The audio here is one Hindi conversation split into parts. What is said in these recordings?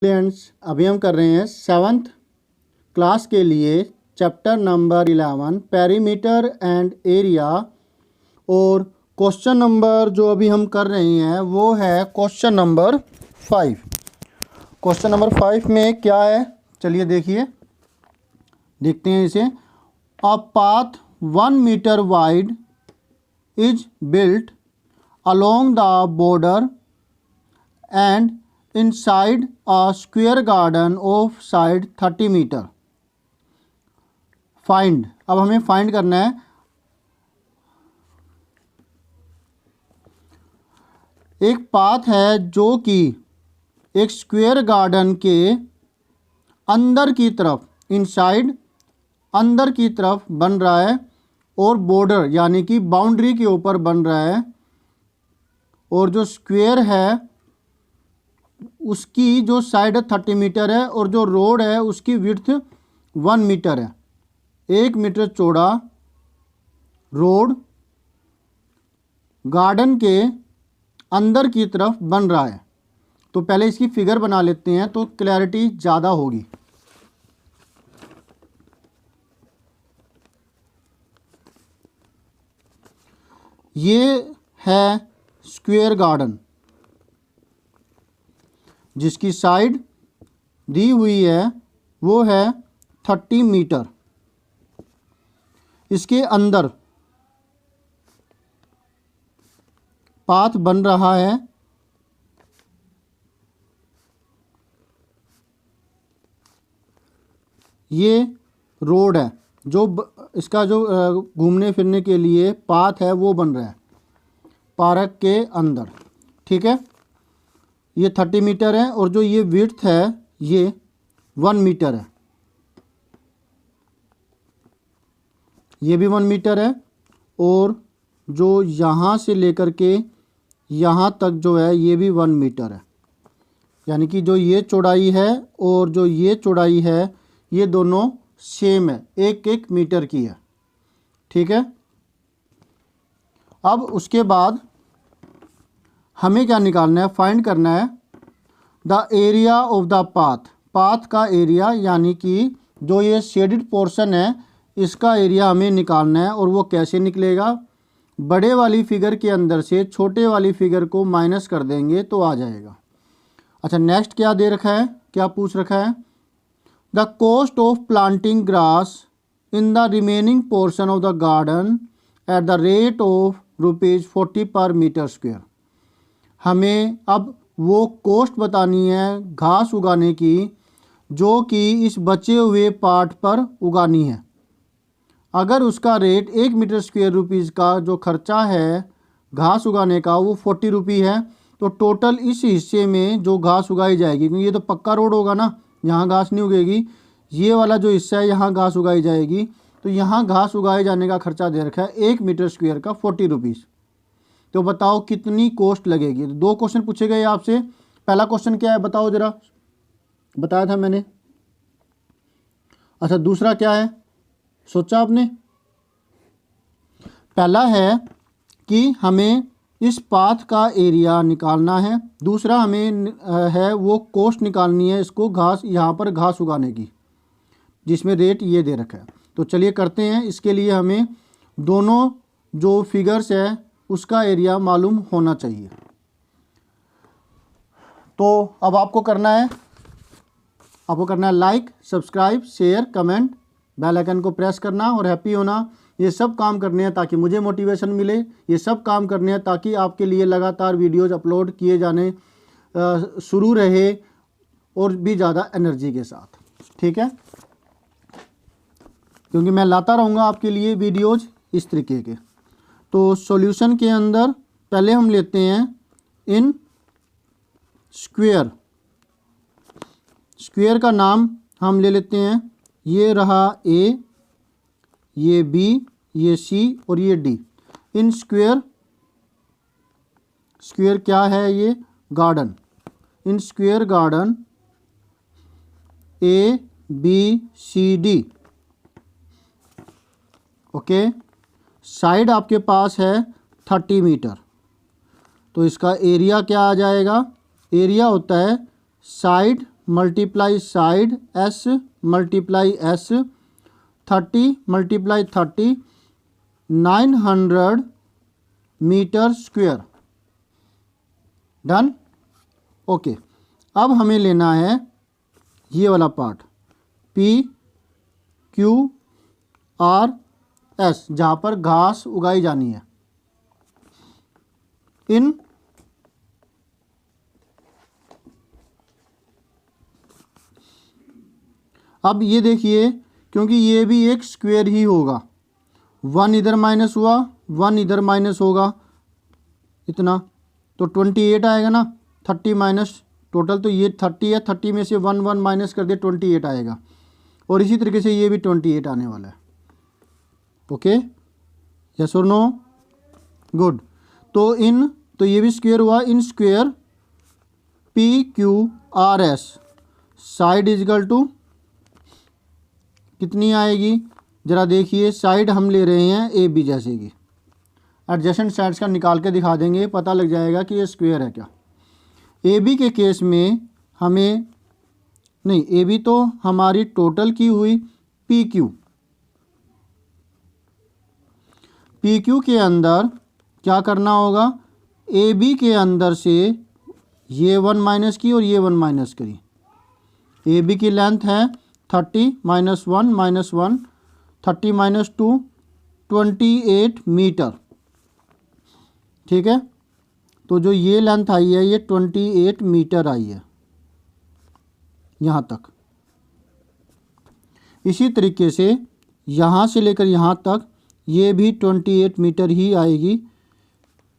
स्टूडेंट्स, अभी हम कर रहे हैं 7th क्लास के लिए chapter number 11 perimeter and area. और क्वेश्चन नंबर जो अभी हम कर रहे हैं वो है क्वेश्चन नंबर 5। क्वेश्चन नंबर 5 में क्या है, चलिए देखते हैं इसे। A path 1 metre wide is built along the border and inside a square garden of side 30 metre. Find, अब हमें फाइंड करना है एक पाथ है जो कि एक स्क्वायर गार्डन के अंदर की तरफ, इनसाइड अंदर की तरफ बन रहा है और बॉर्डर यानी कि बाउंड्री के ऊपर बन रहा है, और जो स्क्वायर है उसकी जो साइड 30 मीटर है और जो रोड है उसकी विड्थ 1 मीटर है। 1 मीटर चौड़ा रोड गार्डन के अंदर की तरफ बन रहा है। तो पहले इसकी फिगर बना लेते हैं तो क्लैरिटी ज़्यादा होगी। ये है स्क्वायर गार्डन जिसकी साइड दी हुई है वो है 30 मीटर। इसके अंदर पाथ बन रहा है, ये रोड है जो इसका जो घूमने फिरने के लिए पाथ है वो बन रहा है पार्क के अंदर, ठीक है। ये 30 मीटर है और जो ये विड्थ है ये 1 मीटर है, ये भी 1 मीटर है, और जो यहाँ से लेकर के यहाँ तक जो है ये भी 1 मीटर है। यानी कि जो ये चौड़ाई है और जो ये चौड़ाई है ये दोनों सेम है, 1-1 मीटर की है, ठीक है। अब उसके बाद हमें क्या निकालना है, फाइंड करना है the area of the path. Path का एरिया यानी कि जो ये शेडिड पोर्शन है इसका एरिया हमें निकालना है। और वो कैसे निकलेगा, बड़े वाली फिगर के अंदर से छोटे वाली फिगर को माइनस कर देंगे तो आ जाएगा। अच्छा, नेक्स्ट क्या दे रखा है, क्या पूछ रखा है, the cost of planting grass in the remaining portion of the garden at the rate of ₹40 पर मीटर स्क्वायर। हमें अब वो कॉस्ट बतानी है घास उगाने की जो कि इस बचे हुए पार्ट पर उगानी है। अगर उसका रेट 1 मीटर स्क्वायर रुपीज़ का जो खर्चा है घास उगाने का वो 40 रुपये है, तो टोटल इस हिस्से में जो घास उगाई जाएगी, क्योंकि ये तो पक्का रोड होगा ना, यहाँ घास नहीं उगेगी, ये वाला जो हिस्सा है यहाँ घास उगाई जाएगी, तो यहाँ घास उगाए जाने का खर्चा दे रखा है 1 मीटर स्क्वायर का 40 रुपीज़। तो बताओ कितनी कॉस्ट लगेगी। तो 2 क्वेश्चन पूछे गए आपसे। पहला क्वेश्चन क्या है बताओ ज़रा, बताया था मैंने। अच्छा, दूसरा क्या है, सोचा आपने? पहला है कि हमें इस पाथ का एरिया निकालना है, दूसरा हमें है वो कॉस्ट निकालनी है इसको घास, यहाँ पर घास उगाने की, जिसमें रेट ये दे रखा है। तो चलिए करते हैं। इसके लिए हमें दोनों जो फिगर्स है उसका एरिया मालूम होना चाहिए। तो अब आपको करना है like, subscribe, share, comment, bell icon को प्रेस करना और हैप्पी होना। ये सब काम करने हैं ताकि मुझे मोटिवेशन मिले, ये सब काम करने हैं ताकि आपके लिए लगातार वीडियोज अपलोड किए जाने शुरू रहे और भी ज़्यादा एनर्जी के साथ, ठीक है। क्योंकि मैं लाता रहूँगा आपके लिए वीडियोज इस तरीके के। तो सॉल्यूशन के अंदर पहले हम लेते हैं इन स्क्वायर। स्क्वायर का नाम हम ले लेते हैं, ये रहा ए, ये बी, ये सी और ये डी। इन स्क्वायर क्या है, ये garden. In square garden A B C D, okay. Side आपके पास है 30 मीटर, तो इसका एरिया क्या आ जाएगा, एरिया होता है side multiply side s multiply s 30 multiply 30 900 metre square. Done. Okay, अब हमें लेना है ये वाला part P Q R S, जहाँ पर घास उगाई जानी है। इन अब ये देखिए, क्योंकि ये भी एक स्क्वायर ही होगा, 1 इधर माइनस हुआ, 1 इधर माइनस होगा, इतना तो 28 आएगा ना। 30 माइनस टोटल तो ये 30 है, 30 में से 1 1 माइनस कर दिया 28 आएगा, और इसी तरीके से ये भी 28 आने वाला है। Okay, yes or no? Good. तो ये भी स्क्वायर हुआ। In square P Q R S side is equal to कितनी आएगी, ज़रा देखिए। साइड हम ले रहे हैं ए बी, जैसे कि एडजेसेंट साइड्स का निकाल के दिखा देंगे, पता लग जाएगा कि ये स्क्वायर है क्या। ए बी के केस में हमें नहीं, ए बी तो हमारी टोटल की हुई पी क्यू के अंदर क्या करना होगा, ए बी के अंदर से ये 1 माइनस की और ये 1 माइनस करी। ए बी की लेंथ है 30 माइनस 1 माइनस 1, 30 माइनस 2 28 मीटर। ठीक है, तो जो ये लेंथ आई है ये 28 मीटर आई है यहाँ तक। इसी तरीके से यहाँ से लेकर यहाँ तक ये भी 28 मीटर ही आएगी।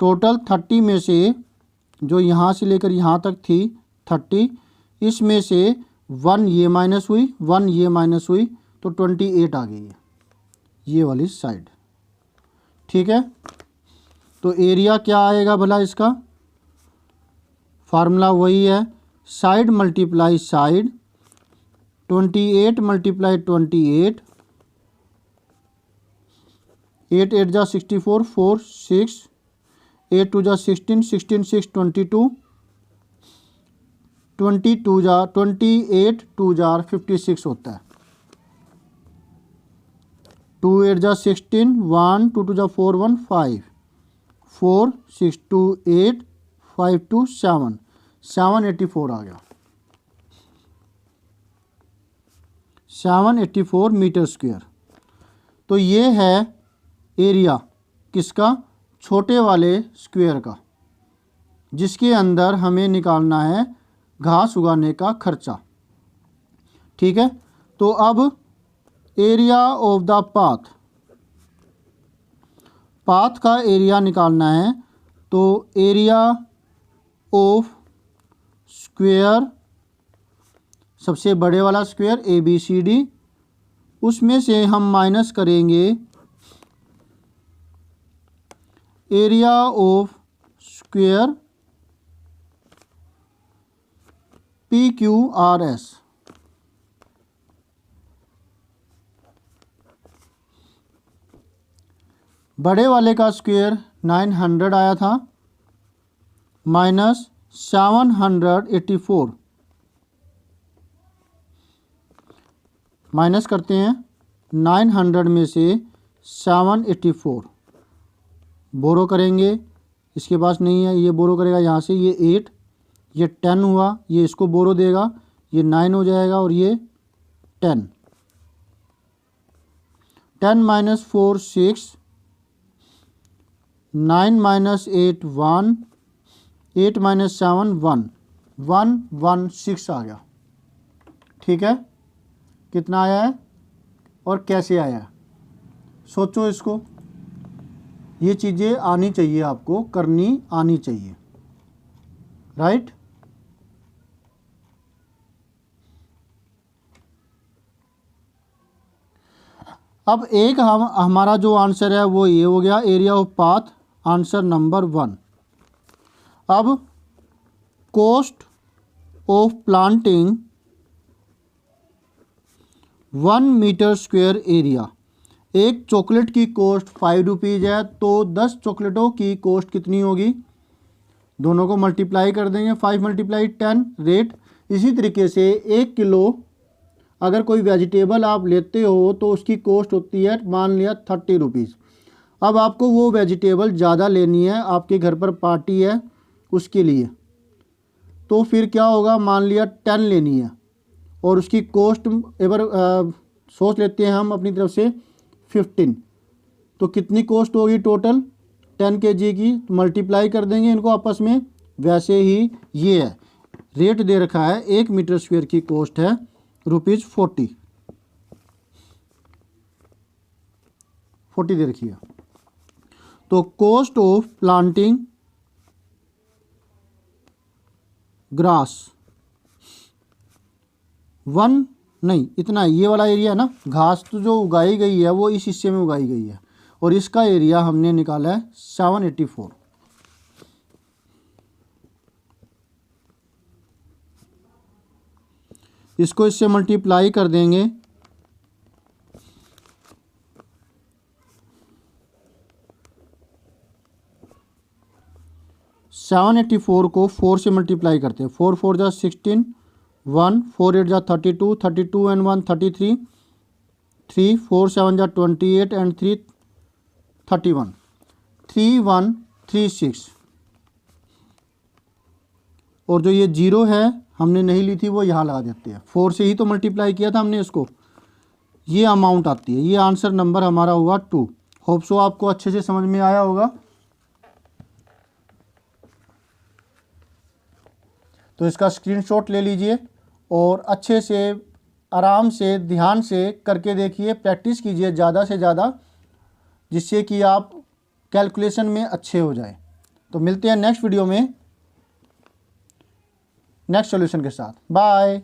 टोटल 30 में से जो यहाँ से लेकर यहाँ तक थी 30, इसमें से 1 ये माइनस हुई, 1 ये माइनस हुई, तो 28 आ गई है ये वाली साइड। ठीक है, तो एरिया क्या आएगा भला इसका? फार्मूला वही है, साइड मल्टीप्लाई साइड, 28 मल्टीप्लाई 28, 8 8 जा 64, 4 6, 8 2 जा 16, 16 6 22, 22 जा 28 2 जार 56 होता है। 2 8 जा 16, 1 2 2 जा 4 1 5, 4 6 2 8 5 2 7, 784 आ गया, 784 मीटर स्क्वायर। तो ये है एरिया किसका? छोटे वाले स्क्वायर का, जिसके अंदर हमें निकालना है घास उगाने का खर्चा। ठीक है, तो अब एरिया ऑफ द पाथ का एरिया निकालना है। तो एरिया ऑफ स्क्वायर, सबसे बड़े वाला स्क्वायर ABCD, उसमें से हम माइनस करेंगे एरिया ऑफ स्क्वायर PQRS। बड़े वाले का स्क्वायर 900 आया था, माइनस 784, माइनस करते हैं 900 में से 784, बोरो करेंगे, इसके पास नहीं है, ये बोरो करेगा यहाँ से, ये 8, ये 10 हुआ, ये इसको बोरो देगा, ये 9 हो जाएगा, और ये 10, 10 माइनस 4 6, 9 माइनस 8 1, 8 माइनस 7 1, 1 1 6 आ गया। ठीक है, कितना आया है और कैसे आया है, सोचो इसको। ये चीज़ें आनी चाहिए, आपको करनी आनी चाहिए, राइट? अब एक हमारा जो आंसर है वो ये हो गया, area of path, answer number 1। अब cost of planting 1 metre square area. एक चॉकलेट की कॉस्ट 5 रुपीज़ है, तो 10 चॉकलेटों की कॉस्ट कितनी होगी? दोनों को मल्टीप्लाई कर देंगे, 5 मल्टीप्लाई 10 रेट, इसी तरीके से 1 किलो अगर कोई वेजिटेबल आप लेते हो तो उसकी कॉस्ट होती है मान लिया 30 रुपीज़। अब आपको वो वेजिटेबल ज़्यादा लेनी है, आपके घर पर पार्टी है उसके लिए, तो फिर क्या होगा, मान लिया 10 लेनी है और उसकी कॉस्ट एक बार सोच लेते हैं हम अपनी तरफ से 15, तो कितनी कॉस्ट होगी टोटल 10 kg की, मल्टीप्लाई कर देंगे इनको आपस में। वैसे ही ये है, रेट दे रखा है 1 मीटर स्क्वायर की कॉस्ट है ₹40 दे रखी है। तो कॉस्ट ऑफ प्लांटिंग ग्रास इतना ये वाला एरिया ना, घास तो जो उगाई गई है वो इस हिस्से में उगाई गई है और इसका एरिया हमने निकाला है 784। इसको इससे मल्टीप्लाई कर देंगे, सेवन 84 को 4 से मल्टीप्लाई करते हैं। 4 4 जा 16, 1 4 8 जा 32, 32 एंड 1 33, 3 4 7 जा 28 एंड 3 31, 3136। और जो ये जीरो है हमने नहीं ली थी वो यहाँ लगा देते हैं, 4 से ही तो मल्टीप्लाई किया था हमने इसको, ये अमाउंट आती है। ये आंसर नंबर हमारा हुआ 2। होप सो आपको अच्छे से समझ में आया होगा। तो इसका स्क्रीनशॉट ले लीजिए और अच्छे से आराम से ध्यान से करके देखिए, प्रैक्टिस कीजिए ज़्यादा से ज़्यादा, जिससे कि आप कैलकुलेशन में अच्छे हो जाए। तो मिलते हैं नेक्स्ट वीडियो में नेक्स्ट सॉल्यूशन के साथ। बाय।